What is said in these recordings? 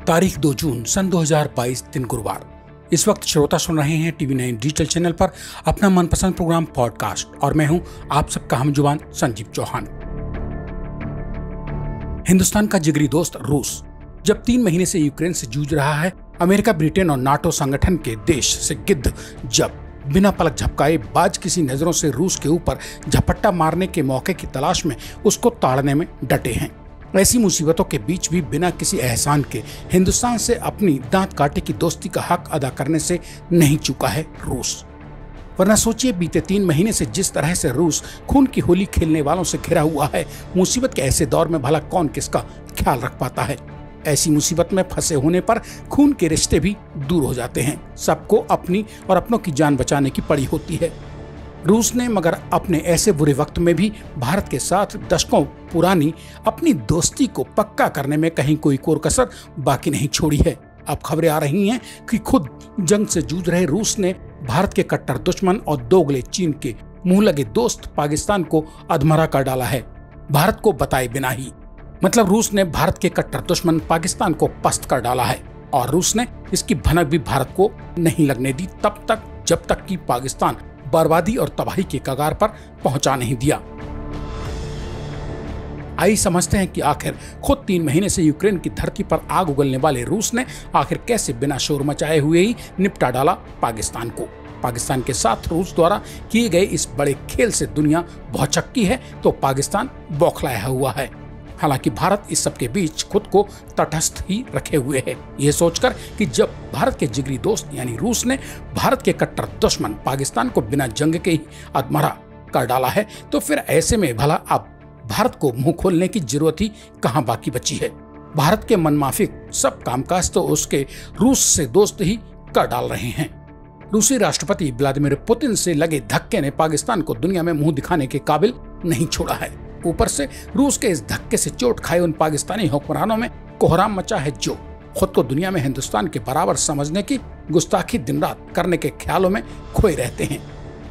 तारीख 2 जून सन 2022 दिन गुरुवार। इस वक्त श्रोता सुन रहे हैं टीवी 9 डिजिटल चैनल पर अपना मनपसंद प्रोग्राम पॉडकास्ट और मैं हूं आप सबका हमजुबान संजीव चौहान। हिंदुस्तान का जिगरी दोस्त रूस जब 3 महीने से यूक्रेन से जूझ रहा है, अमेरिका, ब्रिटेन और नाटो संगठन के देश से गिद्ध जब बिना पलक झपकाए बाज किसी नजरों से रूस के ऊपर झपट्टा मारने के मौके की तलाश में उसको ताड़ने में डटे हैं। ऐसी मुसीबतों के बीच भी बिना किसी एहसान के हिंदुस्तान से अपनी दांत काटे की दोस्ती का हक अदा करने से नहीं चूका है रूस। वरना सोचिए, बीते 3 महीने से जिस तरह से रूस खून की होली खेलने वालों से घिरा हुआ है, मुसीबत के ऐसे दौर में भला कौन किसका ख्याल रख पाता है। ऐसी मुसीबत में फंसे होने पर खून के रिश्ते भी दूर हो जाते हैं। सबको अपनी और अपनों की जान बचाने की पड़ी होती है। रूस ने मगर अपने ऐसे बुरे वक्त में भी भारत के साथ दशकों पुरानी अपनी दोस्ती को पक्का करने में कहीं कोई कोर कसर बाकी नहीं छोड़ी है। अब खबरें आ रही हैं कि खुद जंग से जूझ रहे रूस ने भारत के कट्टर दुश्मन और दोगले चीन के मुंह लगे दोस्त पाकिस्तान को अधमरा कर डाला है, भारत को बताए बिना ही। मतलब रूस ने भारत के कट्टर दुश्मन पाकिस्तान को पस्त कर डाला है और रूस ने इसकी भनक भी भारत को नहीं लगने दी तब तक जब तक कि पाकिस्तान बर्बादी और तबाही के कगार पर पहुंचा नहीं दिया। आइए समझते हैं कि आखिर खुद 3 महीने से यूक्रेन की धरती पर आग उगलने वाले रूस ने आखिर कैसे बिना शोर मचाए हुए ही निपटा डाला पाकिस्तान को। पाकिस्तान के साथ रूस द्वारा किए गए इस बड़े खेल से दुनिया भौचक्की है तो पाकिस्तान बौखलाया हुआ है। हालांकि भारत इस सब के बीच खुद को तटस्थ ही रखे हुए है, यह सोचकर कि जब भारत के जिगरी दोस्त यानी रूस ने भारत के कट्टर दुश्मन पाकिस्तान को बिना जंग के ही अधमरा कर डाला है, तो फिर ऐसे में भला अब भारत को मुंह खोलने की जरूरत ही कहां बाकी बची है। भारत के मनमाफिक सब कामकाज तो उसके रूस से दोस्त ही कर डाल रहे हैं। रूसी राष्ट्रपति व्लादिमीर पुतिन से लगे धक्के ने पाकिस्तान को दुनिया में मुंह दिखाने के काबिल नहीं छोड़ा है। ऊपर से रूस के इस धक्के से चोट खाए उन पाकिस्तानी हुक्मरानों में कोहराम मचा है जो खुद को दुनिया में हिंदुस्तान के बराबर समझने की गुस्ताखी दिन रात करने के ख्यालों में खोए रहते हैं।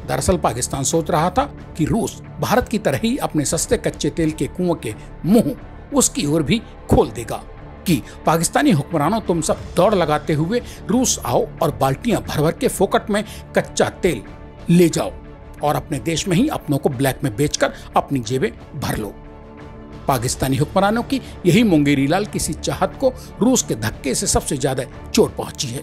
दरअसल पाकिस्तान सोच रहा था कि रूस भारत की तरह ही अपने सस्ते कच्चे तेल के कुओं के मुंह उसकी ओर भी खोल देगा कि पाकिस्तानी हुक्मरानों, तुम सब दौड़ लगाते हुए रूस आओ और बाल्टियां भर भर के फोकट में कच्चा तेल ले जाओ और अपने देश में ही अपनों को ब्लैक में बेचकर अपनी जेबें भर लो। पाकिस्तानी हुक्मरानों की यही मुंगेरी लाल किसी चाहत को रूस के धक्के से सबसे ज्यादा चोट पहुंची है।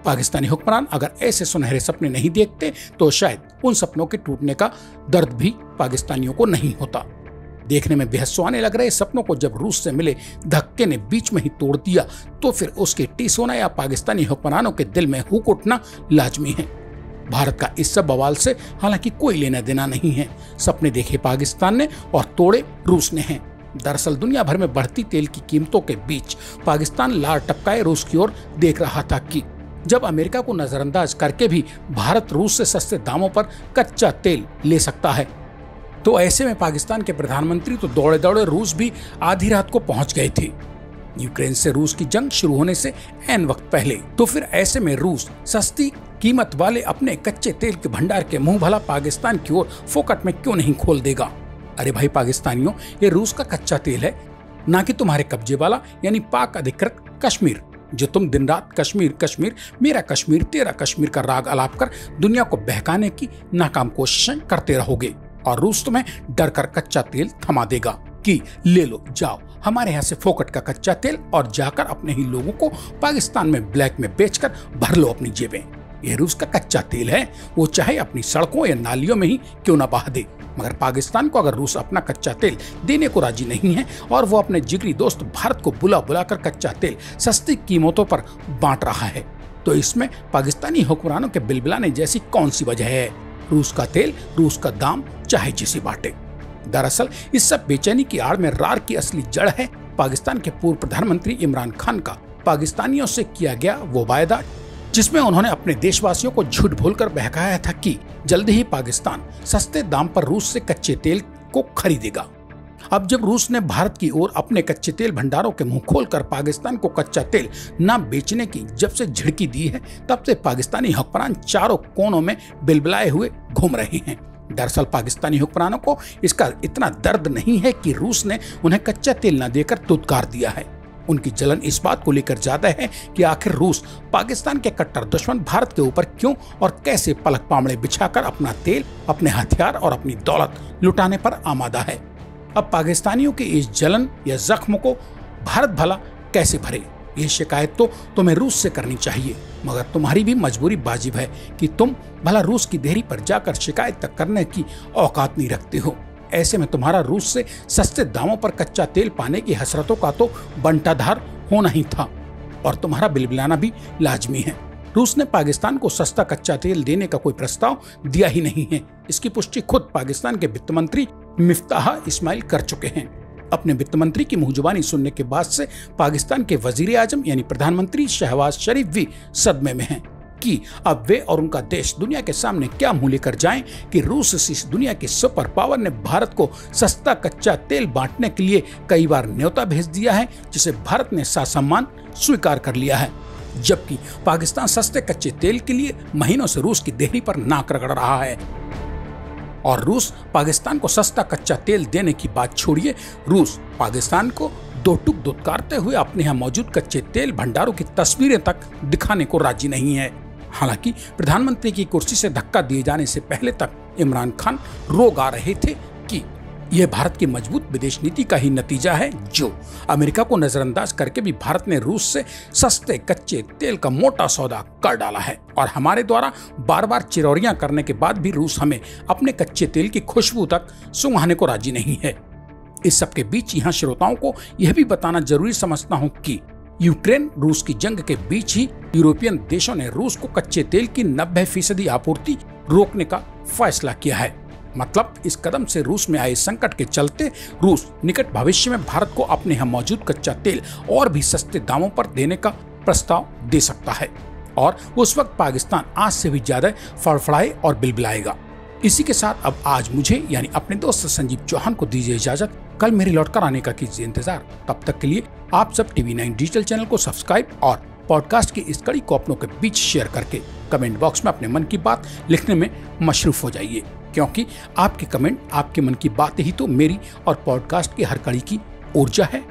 पाकिस्तानी हुक्मरान अगर ऐसे सुनहरे सपने नहीं देखते तो शायद उन सपनों के टूटने का दर्द भी पाकिस्तानियों को नहीं होता। देखने में बेहद सुहाने लग रहे सपनों को जब रूस से मिले धक्के ने बीच में ही तोड़ दिया तो फिर उसके टीस होना या पाकिस्तानी हुक्मरानों के दिल में हुक उठना लाजमी है। भारत का इस सब बवाल से हालांकि कोई लेना देना नहीं है। सपने देखे पाकिस्तान ने और तोड़े रूस ने हैं। दरअसल दुनिया भर में बढ़ती तेल की कीमतों के बीच पाकिस्तान लार टपकाए रूस की ओर देख रहा था कि जब अमेरिका को नजरअंदाज करके भी भारत रूस से सस्ते दामों पर कच्चा तेल ले सकता है, तो ऐसे में पाकिस्तान के प्रधानमंत्री तो दौड़े दौड़े रूस भी आधी रात को पहुंच गए थे, यूक्रेन से रूस की जंग शुरू होने से ऐन वक्त पहले। तो फिर ऐसे में रूस सस्ती कीमत वाले अपने कच्चे तेल के भंडार के मुंह भला पाकिस्तान की ओर फोकट में क्यों नहीं खोल देगा। अरे भाई पाकिस्तानियों, ये रूस का कच्चा तेल है, ना कि तुम्हारे कब्जे वाला यानी पाक अधिकृत कश्मीर, जो तुम दिन रात कश्मीर कश्मीर, मेरा कश्मीर, तेरा कश्मीर का राग अलाप कर दुनिया को बहकाने की नाकाम कोशिशें करते रहोगे और रूस तुम्हें डर कर कच्चा तेल थमा देगा कि ले लो, जाओ हमारे यहाँ से फोकट का कच्चा तेल और जाकर अपने ही लोगों को पाकिस्तान में ब्लैक में बेचकर भर लो अपनी जेबें। यह रूस का कच्चा तेल है, वो चाहे अपनी सड़कों या नालियों में ही क्यों ना बहा दे। मगर पाकिस्तान को अगर रूस अपना कच्चा तेल देने को राजी नहीं है और वो अपने जिगरी दोस्त भारत को बुला बुलाकर कच्चा तेल सस्ती कीमतों पर बांट रहा है, तो इसमें पाकिस्तानी हुक्मरानों के बिलबिलाने जैसी कौन सी वजह है। रूस का तेल, रूस का दाम चाहे जिसे बांटे। दरअसल इस सब बेचैनी की आड़ में रार की असली जड़ है पाकिस्तान के पूर्व प्रधानमंत्री इमरान खान का पाकिस्तानियों से किया गया वो वायदा, जिसमें उन्होंने अपने देशवासियों को झूठ बोलकर बहकाया था कि जल्दी ही पाकिस्तान सस्ते दाम पर रूस से कच्चे तेल को खरीदेगा। अब जब रूस ने भारत की ओर अपने कच्चे तेल भंडारों के मुंह खोलकर पाकिस्तान को कच्चा तेल न बेचने की जब से झिड़की दी है, तब से पाकिस्तानी हुक्मरान चारों कोनों में बिलबिलाए हुए घूम रहे हैं। दरअसल पाकिस्तानी हुक्मरानों को इसका इतना दर्द नहीं है कि रूस ने उन्हें कच्चा तेल न देकर दुत्कार दिया है। उनकी जलन इस बात को लेकर ज्यादा है कि आखिर रूस पाकिस्तान के कट्टर दुश्मन भारत के ऊपर क्यों और कैसे पलक पामड़े बिछाकर अपना तेल, अपने हथियार और अपनी दौलत लुटाने पर आमादा है। अब पाकिस्तानियों की इस जलन या जख्म को भारत भला कैसे भरे? ये शिकायत तो तुम्हें रूस से करनी चाहिए, मगर तुम्हारी भी मजबूरी वाजिब है कि तुम भला रूस की देहरी पर जाकर शिकायत तक करने की औकात नहीं रखते हो। ऐसे में तुम्हारा रूस से सस्ते दामों पर कच्चा तेल पाने की हसरतों का तो बंटाधार होना ही था और तुम्हारा बिलबिलाना भी लाजमी है। रूस ने पाकिस्तान को सस्ता कच्चा तेल देने का कोई प्रस्ताव दिया ही नहीं है। इसकी पुष्टि खुद पाकिस्तान के वित्त मंत्री मिफ्ताह इस्माइल कर चुके हैं। अपने वित्त मंत्री की मुंहजुबानी सुनने के बाद से पाकिस्तान के वजीर आजम यानी प्रधानमंत्री शहबाज शरीफ भी सदमे में हैं कि अब वे और उनका देश दुनिया के सामने क्या मुंह लेकर जाएं कि रूस इस दुनिया की सुपर पावर ने भारत को सस्ता कच्चा तेल बांटने के लिए कई बार न्योता भेज दिया है, जिसे भारत ने ससम्मान स्वीकार कर लिया है, जबकि पाकिस्तान सस्ते कच्चे तेल के लिए महीनों से रूस की देहरी पर नाक रगड़ रहा है। और रूस पाकिस्तान को सस्ता कच्चा तेल देने की बात छोड़िए, रूस पाकिस्तान को दो टुक दुत्कारते हुए अपने यहाँ मौजूद कच्चे तेल भंडारों की तस्वीरें तक दिखाने को राजी नहीं है। हालांकि प्रधानमंत्री की कुर्सी से धक्का दिए जाने से पहले तक इमरान खान रोग आ रहे थे कि यह भारत की मजबूत विदेश नीति का ही नतीजा है, जो अमेरिका को नजरअंदाज करके भी भारत ने रूस से सस्ते कच्चे तेल का मोटा सौदा कर डाला है और हमारे द्वारा बार बार चिरौरियां करने के बाद भी रूस हमें अपने कच्चे तेल की खुशबू तक सूंघाने को राजी नहीं है। इस सबके बीच यहाँ श्रोताओं को यह भी बताना जरूरी समझता हूँ कि यूक्रेन रूस की जंग के बीच ही यूरोपियन देशों ने रूस को कच्चे तेल की 90% आपूर्ति रोकने का फैसला किया है। मतलब इस कदम से रूस में आए संकट के चलते रूस निकट भविष्य में भारत को अपने यहाँ मौजूद कच्चा तेल और भी सस्ते दामों पर देने का प्रस्ताव दे सकता है और उस वक्त पाकिस्तान आज से भी ज्यादा फड़फड़ाए और बिलबिलाएगा। इसी के साथ अब आज मुझे यानी अपने दोस्त संजीव चौहान को दीजिए इजाजत। कल मेरे लौटकर आने का कीजिए इंतजार। तब तक के लिए आप सब TV9 डिजिटल चैनल को सब्सक्राइब और पॉडकास्ट की इस कड़ी को अपनों के बीच शेयर करके कमेंट बॉक्स में अपने मन की बात लिखने में मशरूफ हो जाइए, क्योंकि आपके कमेंट, आपके मन की बातें ही तो मेरी और पॉडकास्ट की हर कड़ी की ऊर्जा है